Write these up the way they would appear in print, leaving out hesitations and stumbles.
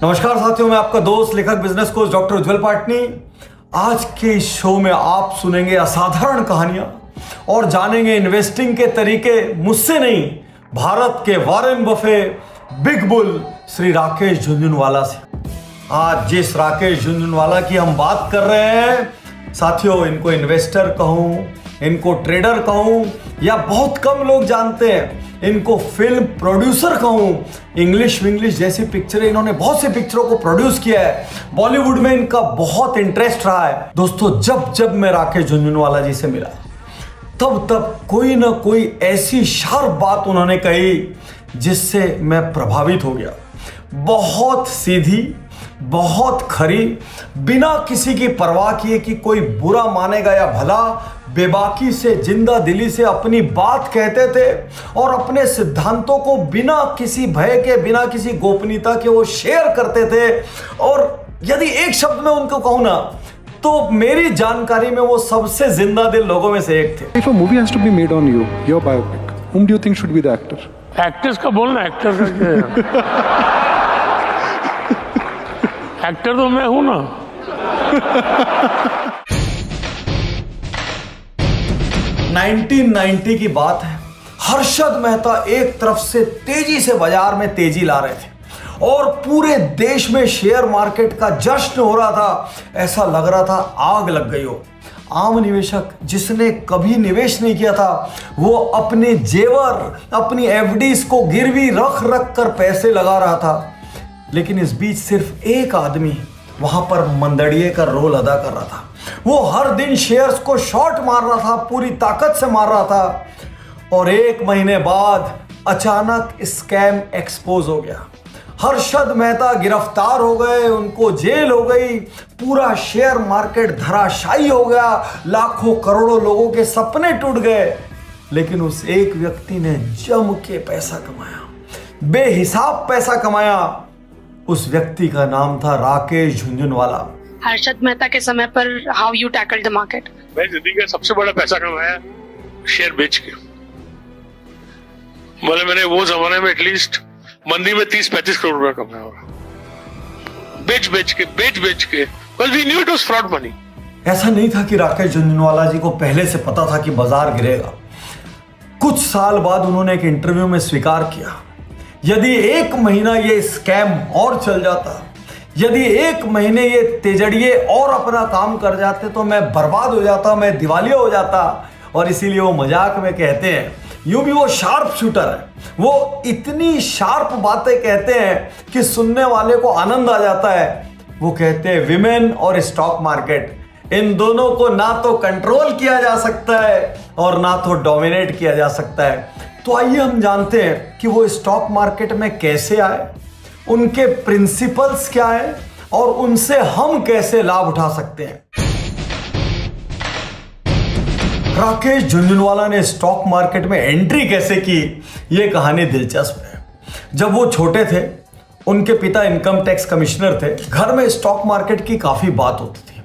नमस्कार साथियों, मैं आपका दोस्त लेखक बिजनेस कोच डॉक्टर उज्जवल पाटनी। आज के इस शो में आप सुनेंगे असाधारण कहानियां और जानेंगे इन्वेस्टिंग के तरीके मुझसे नहीं, भारत के Warren Buffett big bull Shri Rakesh Jhunjhunwala से। आज जिस राकेश झुनझुनवाला की हम बात कर रहे हैं साथियों, इनको इन्वेस्टर कहूं, इनको ट्रेडर कहूं या बहुत कम लोग जानते हैं इनको फिल्म प्रोड्यूसर कहूं। इंग्लिश विंग्लिश जैसी पिक्चरें इन्होंने बहुत सी पिक्चरों को प्रोड्यूस किया है। बॉलीवुड में इनका बहुत इंटरेस्ट रहा है। दोस्तों, जब जब मैं राकेश झुनझुनवाला जी से मिला तब कोई ना कोई ऐसी शार्प बात उन्होंने कही जिससे मैं प्रभावित हो गया। बहुत सीधी, बहुत खरी, बिना किसी की परवाह किए कि कोई बुरा मानेगा या भला, बेबाकी से, जिंदा दिली से अपनी बात कहते थे और अपने सिद्धांतों को बिना किसी भय के, बिना किसी गोपनीयता के वो शेयर करते थे। और यदि एक शब्द में उनको कहूं ना, तो मेरी जानकारी में वो सबसे जिंदा दिल लोगों में से एक थे। If a movie has to be made on you, your biopic, whom do you think should be the actor? Actors का बोलना, एक्टर का क्या? एक्टर तो मैं हूं ना। 1990 की बात है। हर्षद मेहता एक तरफ से तेजी से बाजार में तेजी ला रहे थे और पूरे देश में शेयर मार्केट का जश्न हो रहा था। ऐसा लग रहा था आग लग गई हो। आम निवेशक जिसने कभी निवेश नहीं किया था वो अपने जेवर, अपनी एफडीज को गिरवी रख रख कर पैसे लगा रहा था। लेकिन इस बीच सिर्फ एक आदमी वहां पर मंदड़िए का रोल अदा कर रहा था। वो हर दिन शेयर्स को शॉर्ट मार रहा था, पूरी ताकत से मार रहा था। और एक महीने बाद अचानक स्कैम एक्सपोज हो गया। हर्षद मेहता गिरफ्तार हो गए, उनको जेल हो गई, पूरा शेयर मार्केट धराशायी हो गया, लाखों करोड़ों लोगों के सपने टूट गए। लेकिन उस एक व्यक्ति ने जम के पैसा कमाया, बेहिसाब पैसा कमाया। उस व्यक्ति का नाम था राकेश झुनझुनवाला। हर्षद मेहता के समय पर how you tackled the market? मैं जिंदगी का सबसे बड़ा पैसा कमाया शेयर बेच के। मतलब मैंने वो जमाने में एटलीस्ट मंदी में 30-35 करोड़ रुपया कमाया होगा, बेच के। Well, we knew it was fraud money. ऐसा नहीं था कि राकेश झुनझुनवाला जी को पहले से पता था कि बाजार गिरेगा। कुछ साल बाद उन्होंने एक इंटरव्यू में स्वीकार किया, यदि एक महीना ये स्कैम और चल जाता, यदि एक महीने ये तेजड़िए और अपना काम कर जाते तो मैं बर्बाद हो जाता, मैं दिवालिया हो जाता। और इसीलिए वो मजाक में कहते हैं, यूं भी वो शार्प शूटर है, वो इतनी शार्प बातें कहते हैं कि सुनने वाले को आनंद आ जाता है। वो कहते हैं विमेन और स्टॉक मार्केट, इन दोनों को ना तो कंट्रोल किया जा सकता है और ना तो डोमिनेट किया जा सकता है। तो आइए हम जानते हैं कि वो स्टॉक मार्केट में कैसे आए, उनके प्रिंसिपल्स क्या है और उनसे हम कैसे लाभ उठा सकते हैं। राकेश झुनझुनवाला ने स्टॉक मार्केट में एंट्री कैसे की, यह कहानी दिलचस्प है। जब वो छोटे थे, उनके पिता इनकम टैक्स कमिश्नर थे। घर में स्टॉक मार्केट की काफी बात होती थी।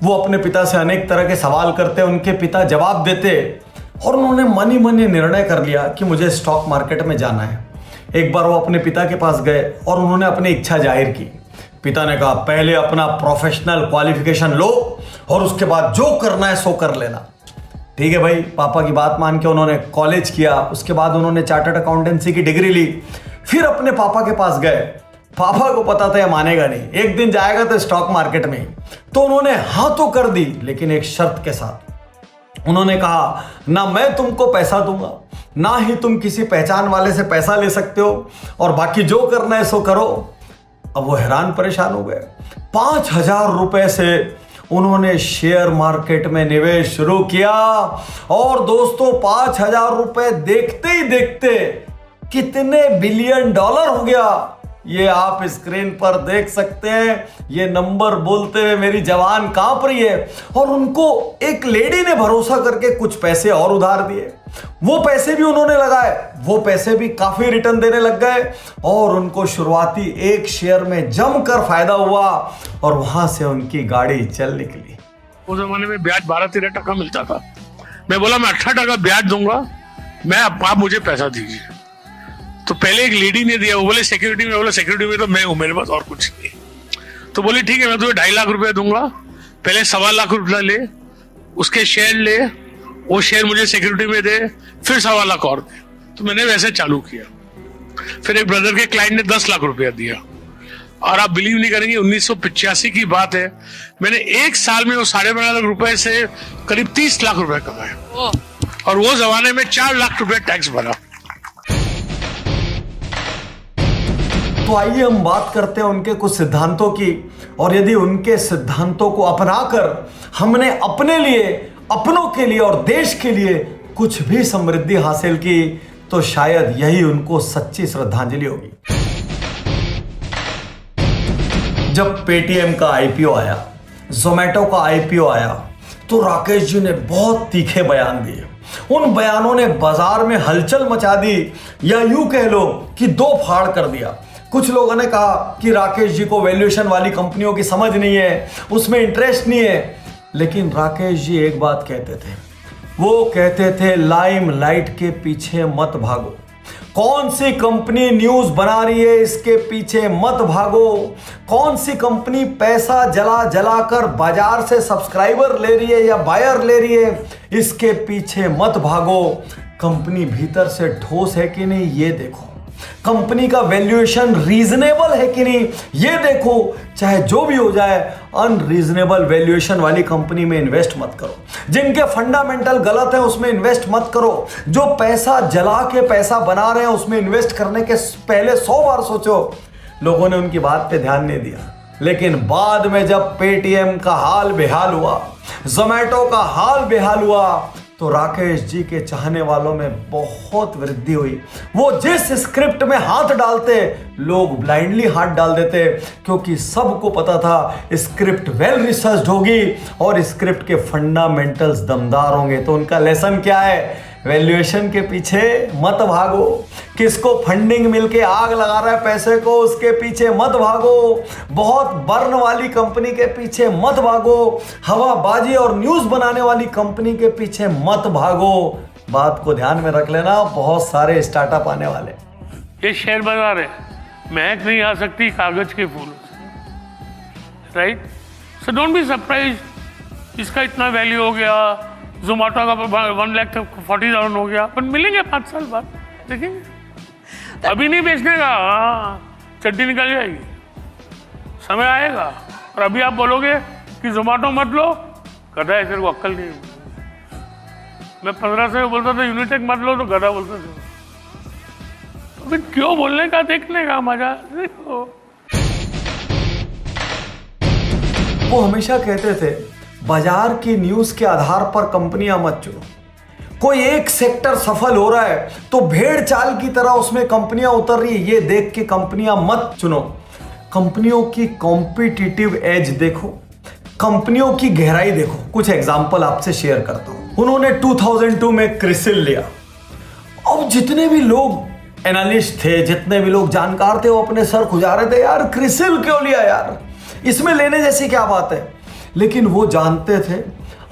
वो अपने पिता से अनेक तरह के सवाल करते, उनके पिता जवाब देते और उन्होंने मन ही निर्णय कर लिया कि मुझे स्टॉक मार्केट में जाना है। एक बार वो अपने पिता के पास गए और उन्होंने अपनी इच्छा जाहिर की। पिता ने कहा, पहले अपना प्रोफेशनल क्वालिफिकेशन लो और उसके बाद जो करना है सो कर लेना। ठीक है भाई, पापा की बात मान के उन्होंने कॉलेज किया। उसके बाद उन्होंने चार्टर्ड अकाउंटेंसी की डिग्री ली। फिर अपने पापा के पास गए। पापा को पता था यह मानेगा नहीं, एक दिन जाएगा तो स्टॉक मार्केट में। तो उन्होंने हाँ तो कर दी, लेकिन एक शर्त के साथ। उन्होंने कहा, ना मैं तुमको पैसा दूंगा, ना ही तुम किसी पहचान वाले से पैसा ले सकते हो, और बाकी जो करना है सो करो। अब वो हैरान परेशान हो गए। 5,000 रुपए से उन्होंने शेयर मार्केट में निवेश शुरू किया और दोस्तों 5,000 रुपए देखते ही देखते कितने बिलियन डॉलर हो गया, ये आप स्क्रीन पर देख सकते हैं। ये नंबर बोलते हुए मेरी जवान कांप रही है। और उनको एक लेडी ने भरोसा करके कुछ पैसे और उधार दिए। वो पैसे भी उन्होंने लगाए, वो पैसे भी काफी रिटर्न देने लग गए और उनको शुरुआती एक शेयर में जमकर फायदा हुआ और वहां से उनकी गाड़ी चल निकली। उस जमाने में ब्याज 12-13 टका मिलता था। मैं बोला मैं 18 टका ब्याज दूंगा, मैं आप मुझे पैसा दीजिए। तो पहले एक लेडी ने दिया, वो बोले सिक्योरिटी में, बोला सिक्योरिटी में तो मैं हूं, मेरे पास और कुछ नहीं। तो बोली ठीक है मैं तुम्हें 2.5 लाख रुपए दूंगा, पहले 1.25 लाख रुपया ले, उसके शेयर ले, वो शेयर मुझे सिक्योरिटी में दे, फिर 1.25 लाख और दे। तो मैंने वैसे चालू किया। फिर एक ब्रदर के क्लाइंट ने 10 लाख रुपया दिया, और आप बिलीव नहीं करेंगे 1985 की बात है, मैंने एक साल में वो 12.5 लाख रुपए से करीब 30 लाख रुपए कमाए, और वो जमाने में 4 लाख रुपए टैक्स भरा। तो आइए हम बात करते हैं उनके कुछ सिद्धांतों की, और यदि उनके सिद्धांतों को अपनाकर हमने अपने लिए, अपनों के लिए और देश के लिए कुछ भी समृद्धि हासिल की, तो शायद यही उनको सच्ची श्रद्धांजलि होगी। जब पेटीएम का आईपीओ आया, जोमैटो का आईपीओ आया, तो राकेश जी ने बहुत तीखे बयान दिए। उन बयानों ने बाजार में हलचल मचा दी, या यूं कह लो कि दो फाड़ कर दिया। कुछ लोगों ने कहा कि राकेश जी को वैल्यूएशन वाली कंपनियों की समझ नहीं है, उसमें इंटरेस्ट नहीं है। लेकिन राकेश जी एक बात कहते थे, वो कहते थे लाइमलाइट के पीछे मत भागो। कौन सी कंपनी न्यूज बना रही है इसके पीछे मत भागो। कौन सी कंपनी पैसा जला जला कर बाजार से सब्सक्राइबर ले रही है या बायर ले रही है, इसके पीछे मत भागो। कंपनी भीतर से ठोस है कि नहीं ये देखो, कंपनी का वैल्यूएशन रीजनेबल है कि नहीं ये देखो। चाहे जो भी हो जाए, अनरीजनेबल वैल्यूएशन वाली कंपनी में इन्वेस्ट मत करो। जिनके फंडामेंटल गलत है उसमें इन्वेस्ट मत करो। जो पैसा जला के पैसा बना रहे हैं उसमें इन्वेस्ट करने के पहले 100 बार सोचो। लोगों ने उनकी बात पे ध्यान नहीं दिया, लेकिन बाद में जब पेटीएम का हाल बेहाल हुआ, जोमैटो का हाल बेहाल हुआ, तो राकेश जी के चाहने वालों में बहुत वृद्धि हुई। वो जिस स्क्रिप्ट में हाथ डालते, लोग ब्लाइंडली हाथ डाल देते, क्योंकि सबको पता था स्क्रिप्ट वेल रिसर्च्ड होगी और स्क्रिप्ट के फंडामेंटल्स दमदार होंगे। तो उनका लेसन क्या है? वैल्यूएशन के पीछे मत भागो। किसको फंडिंग मिलके आग लगा रहा है पैसे को, उसके पीछे मत भागो। बहुत बर्न वाली कंपनी के पीछे मत भागो। हवाबाजी और न्यूज बनाने वाली कंपनी के पीछे मत भागो। बात को ध्यान में रख लेना, बहुत सारे स्टार्टअप आने वाले। ये शेयर बाजार है, महक नहीं आ सकती कागज के फूलों से, right? So don't be surprise, इसका इतना वैल्यू हो गया, जोमेटो का 1,40,000 हो गया, पर मिलेंगे 5 साल बाद, देखेंगे। अभी नहीं बेचने का, चड्डी निकल जाएगी, समय आएगा। और अभी आप बोलोगे कि जोमेटो मत लो, गधा है, तेरे को अक्ल नहीं। मैं 15 से बोलता था यूनिटेक मत लो, तो गधा बोलता था। तो फिर क्यों बोलने का, देखने का मजा देखो। वो हमेशा कहते थे बाजार की न्यूज के आधार पर कंपनियां मत चुनो। कोई एक सेक्टर सफल हो रहा है तो भेड़ चाल की तरह उसमें कंपनियां उतर रही है, ये देख के कंपनियां मत चुनो। कंपनियों की कॉम्पिटिटिव एज देखो, कंपनियों की गहराई देखो। कुछ एग्जांपल आपसे शेयर करता हूं। उन्होंने 2002 में क्रिसिल लिया। अब जितने भी लोग एनालिस्ट थे, जितने भी लोग जानकार थे, वो अपने सर खुजा रहे थे, यार क्रिसिल क्यों लिया यार, इसमें लेने जैसी क्या बात है। लेकिन वो जानते थे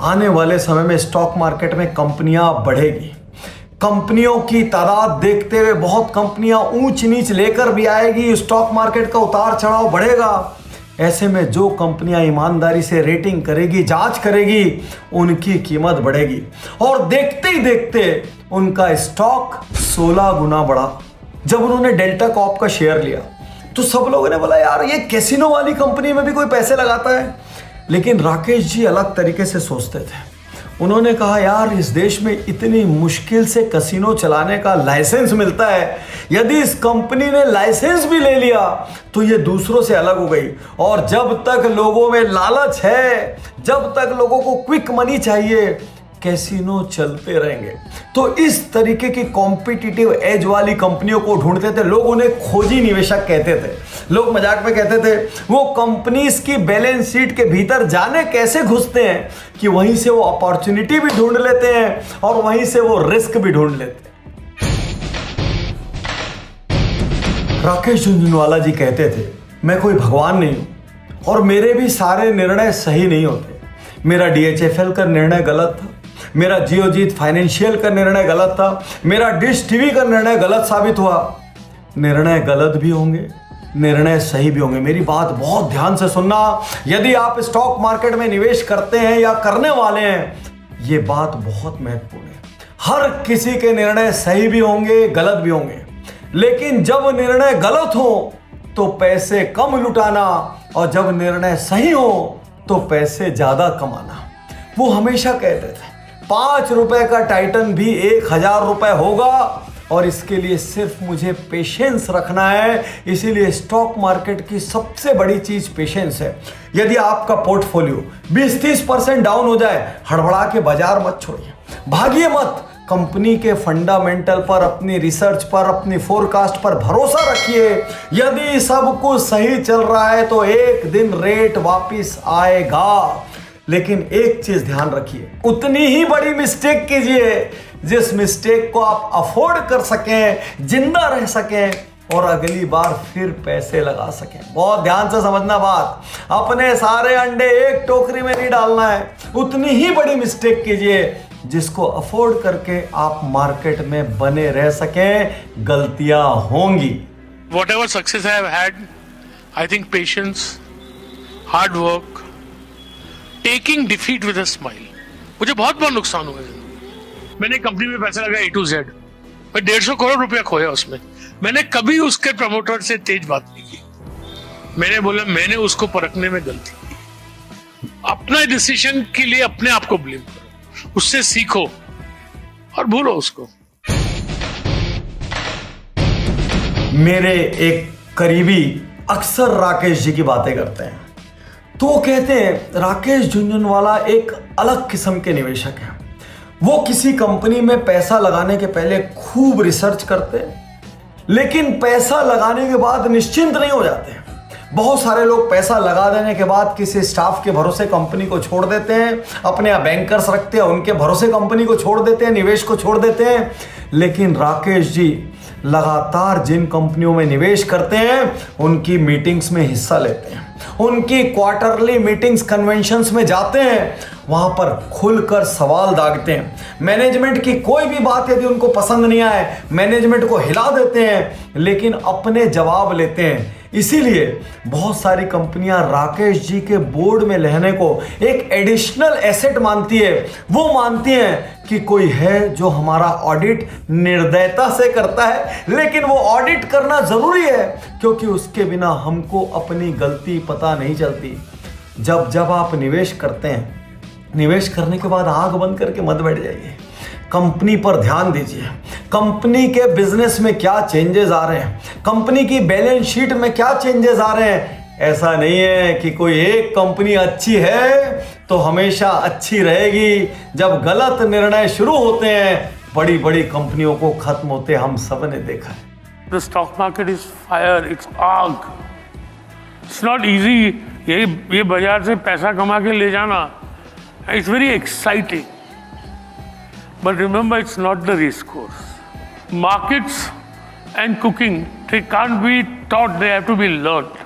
आने वाले समय में स्टॉक मार्केट में कंपनियां बढ़ेगी। कंपनियों की तादाद देखते हुए बहुत कंपनियां ऊंच नीच लेकर भी आएगी, स्टॉक मार्केट का उतार चढ़ाव बढ़ेगा। ऐसे में जो कंपनियां ईमानदारी से रेटिंग करेगी, जांच करेगी, उनकी कीमत बढ़ेगी। और देखते ही देखते उनका स्टॉक 16 गुना बढ़ा। जब उन्होंने डेल्टा कॉर्प का शेयर लिया तो सब लोगों ने बोला यार ये कैसीनो वाली कंपनी में भी कोई पैसे लगाता है। लेकिन राकेश जी अलग तरीके से सोचते थे। उन्होंने कहा यार इस देश में इतनी मुश्किल से कैसीनो चलाने का लाइसेंस मिलता है, यदि इस कंपनी ने लाइसेंस भी ले लिया तो ये दूसरों से अलग हो गई। और जब तक लोगों में लालच है, जब तक लोगों को क्विक मनी चाहिए, कैसीनो चलते रहेंगे। तो इस तरीके की कॉम्पिटिटिव एज वाली कंपनियों को ढूंढते थे लोग, उन्हें खोजी निवेशक कहते थे। लोग मजाक में कहते थे वो कंपनीज की बैलेंस शीट के भीतर जाने कैसे घुसते हैं कि वहीं से वो अपॉर्चुनिटी भी ढूंढ लेते हैं और वहीं से वो रिस्क भी ढूंढ लेते हैं। राकेश झुंझुनवाला जी कहते थे मैं कोई भगवान नहीं हूं और मेरे भी सारे निर्णय सही नहीं होते। मेरा DHFL का निर्णय गलत था, मेरा जियोजीत फाइनेंशियल का निर्णय गलत था, मेरा डिश टीवी का निर्णय गलत साबित हुआ। निर्णय गलत भी होंगे, निर्णय सही भी होंगे। मेरी बात बहुत ध्यान से सुनना। यदि आप स्टॉक मार्केट में निवेश करते हैं या करने वाले हैं, ये बात बहुत महत्वपूर्ण है। हर किसी के निर्णय सही भी होंगे, गलत भी होंगे, लेकिन जब निर्णय गलत हो तो पैसे कम लुटाना, और जब निर्णय सही हो तो पैसे ज्यादा कमाना। वो हमेशा कहते थे 5 रुपए का टाइटन भी 1000 रुपए होगा, और इसके लिए सिर्फ मुझे पेशेंस रखना है। इसीलिए स्टॉक मार्केट की सबसे बड़ी चीज पेशेंस है। यदि आपका पोर्टफोलियो 20-30% डाउन हो जाए, हड़बड़ा के बाजार मत छोड़िए, भागिए मत। कंपनी के फंडामेंटल पर, अपनी रिसर्च पर, अपनी फोरकास्ट पर भरोसा रखिए। यदि सब कुछ सही चल रहा है तो एक दिन रेट वापस आएगा। लेकिन एक चीज ध्यान रखिए, उतनी ही बड़ी मिस्टेक कीजिए जिस मिस्टेक को आप अफोर्ड कर सकें, जिंदा रह सकें और अगली बार फिर पैसे लगा सकें। बहुत ध्यान से समझना बात, अपने सारे अंडे एक टोकरी में नहीं डालना है। उतनी ही बड़ी मिस्टेक कीजिए जिसको अफोर्ड करके आप मार्केट में बने रह सकें। गलतियां होंगी। Whatever success I have had, I think patience, hard work, taking defeat with a smile. मुझे बहुत बहुत नुकसान हुआ है। मैंने कंपनी में पैसा लगा A to Z, मैं 150 करोड़ रुपया खोया उसमें। मैंने कभी उसके प्रमोटर से तेज बात नहीं की। मैंने बोला मैंने उसको परखने में गलती की। अपना डिसीजन के लिए अपने आप को ब्लेम करो, उससे सीखो और भूलो उसको। मेरे एक करीबी अक्सर राकेश जी की बातें करते हैं, तो वो कहते हैं राकेश झुनझुनवाला एक अलग किस्म के निवेशक हैं। वो किसी कंपनी में पैसा लगाने के पहले खूब रिसर्च करते हैं, लेकिन पैसा लगाने के बाद निश्चिंत नहीं हो जाते। बहुत सारे लोग पैसा लगा देने के बाद किसी स्टाफ के भरोसे कंपनी को छोड़ देते हैं, अपने यहाँ बैंकर्स रखते हैं, उनके भरोसे कंपनी को छोड़ देते हैं, निवेश को छोड़ देते हैं। लेकिन राकेश जी लगातार जिन कंपनियों में निवेश करते हैं उनकी मीटिंग्स में हिस्सा लेते हैं, उनकी क्वार्टरली मीटिंग्स, कन्वेंशंस में जाते हैं, वहां पर खुलकर सवाल दागते हैं। मैनेजमेंट की कोई भी बात यदि उनको पसंद नहीं आए, मैनेजमेंट को हिला देते हैं, लेकिन अपने जवाब लेते हैं। इसीलिए बहुत सारी कंपनियां राकेश जी के बोर्ड में रहने को एक एडिशनल एसेट मानती है। वो मानती हैं कि कोई है जो हमारा ऑडिट निर्दयता से करता है, लेकिन वो ऑडिट करना जरूरी है क्योंकि उसके बिना हमको अपनी गलती पता नहीं चलती। जब आप निवेश करते हैं, निवेश करने के बाद आंख बंद करके मत बैठ जाइए, कंपनी पर ध्यान दीजिए। कंपनी के बिजनेस में क्या चेंजेस आ रहे हैं, कंपनी की बैलेंस शीट में क्या चेंजेस आ रहे हैं। ऐसा नहीं है कि कोई एक कंपनी अच्छी है तो हमेशा अच्छी रहेगी। जब गलत निर्णय शुरू होते हैं, बड़ी बड़ी कंपनियों को खत्म होते हम सब ने देखा है। The stock market is fire, it's आग। It's not easy। ये बाजार से पैसा कमा के ले जाना, it's very exciting। But remember, it's not the race course. Markets and cooking, they can't be taught, they have to be learned.